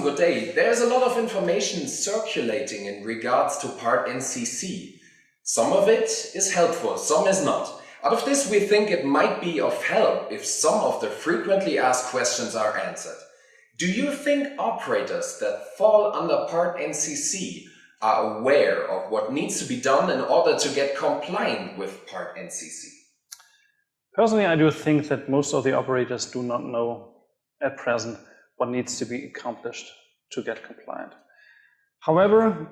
good day. There's a lot of information circulating in regards to Part NCC. Some of it is helpful, some is not. Out of this, we think it might be of help if some of the frequently asked questions are answered. Do you think operators that fall under Part NCC are aware of what needs to be done in order to get compliant with Part NCC? Personally, I do think that most of the operators do not know at present what needs to be accomplished to get compliant. However,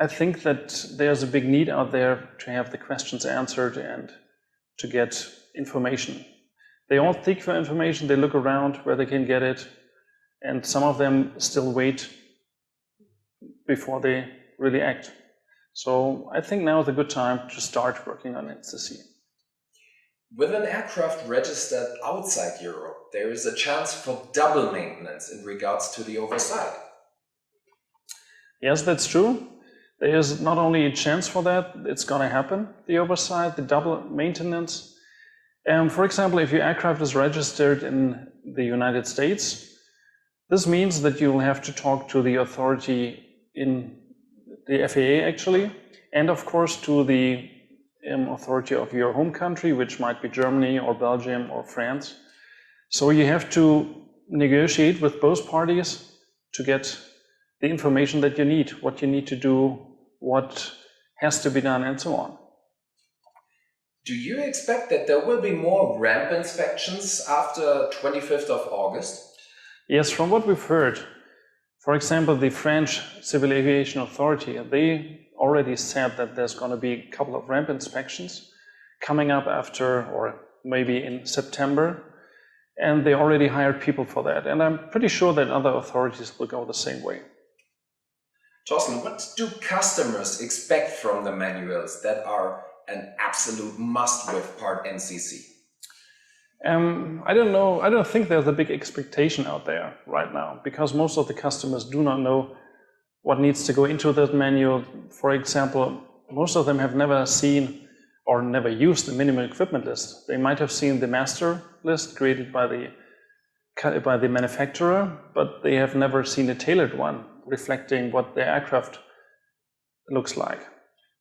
I think that there's a big need out there to have the questions answered and to get information. They all seek for information, they look around where they can get it, and some of them still wait before they really act. So I think now is a good time to start working on NCC. With an aircraft registered outside Europe, there is a chance for double maintenance in regards to the oversight. Yes, that's true. There is not only a chance for that, it's going to happen, the oversight, the double maintenance. For example, if your aircraft is registered in the United States, this means that you will have to talk to the authority in the FAA actually, and of course to the authority of your home country, which might be Germany or Belgium or France. So you have to negotiate with both parties to get the information that you need, what you need to do, what has to be done, and so on. Do you expect that there will be more ramp inspections after 25th of August? Yes, from what we've heard, for example, the French Civil Aviation Authority, they already said that there's going to be a couple of ramp inspections coming up after, or maybe in September, and they already hired people for that. And I'm pretty sure that other authorities will go the same way. Torsten, what do customers expect from the manuals that are an absolute must with Part NCC? I don't know. I don't think there's a big expectation out there right now, because most of the customers do not know what needs to go into that manual. For example, most of them have never seen or never used the minimum equipment list. They might have seen the master list created by the manufacturer, but they have never seen a tailored one reflecting what their aircraft looks like.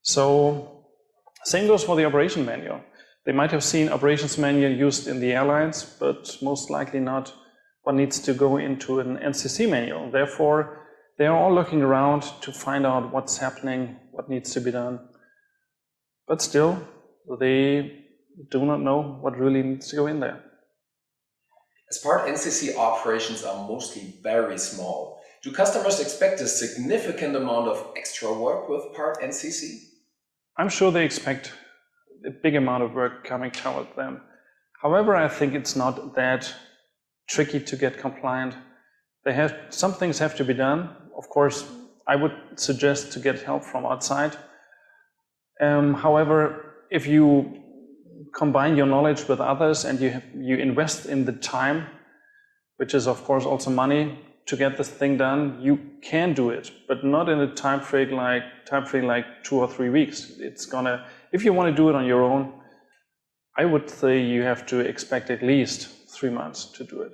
So same goes for the operation manual. They might have seen operations manual used in the airlines, but most likely not what needs to go into an NCC manual. Therefore, they are all looking around to find out what's happening, what needs to be done. But still, they do not know what really needs to go in there. As Part NCC operations are mostly very small, do customers expect a significant amount of extra work with Part NCC? I'm sure they expect a big amount of work coming toward them. However, I think it's not that tricky to get compliant. Some things have to be done. Of course, I would suggest to get help from outside. However, if you combine your knowledge with others and you invest in the time, which is of course also money, to get this thing done, you can do it, but not in a time frame like 2 or 3 weeks. If you want to do it on your own, I would say you have to expect at least 3 months to do it.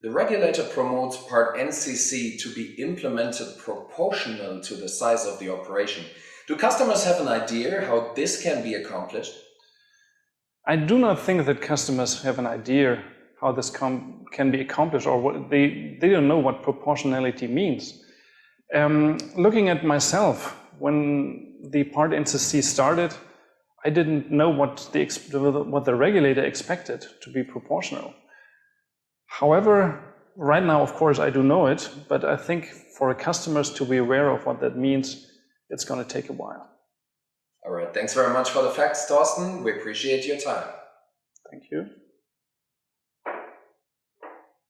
The regulator promotes Part NCC to be implemented proportional to the size of the operation. Do customers have an idea how this can be accomplished? I do not think that customers have an idea how this can be accomplished, or what they don't know what proportionality means. Looking at myself, when the Part NCC started, I didn't know what the regulator expected to be proportional. However, right now, of course, I do know it, but I think for customers to be aware of what that means, it's going to take a while. All right, thanks very much for the facts, Torsten. We appreciate your time. Thank you.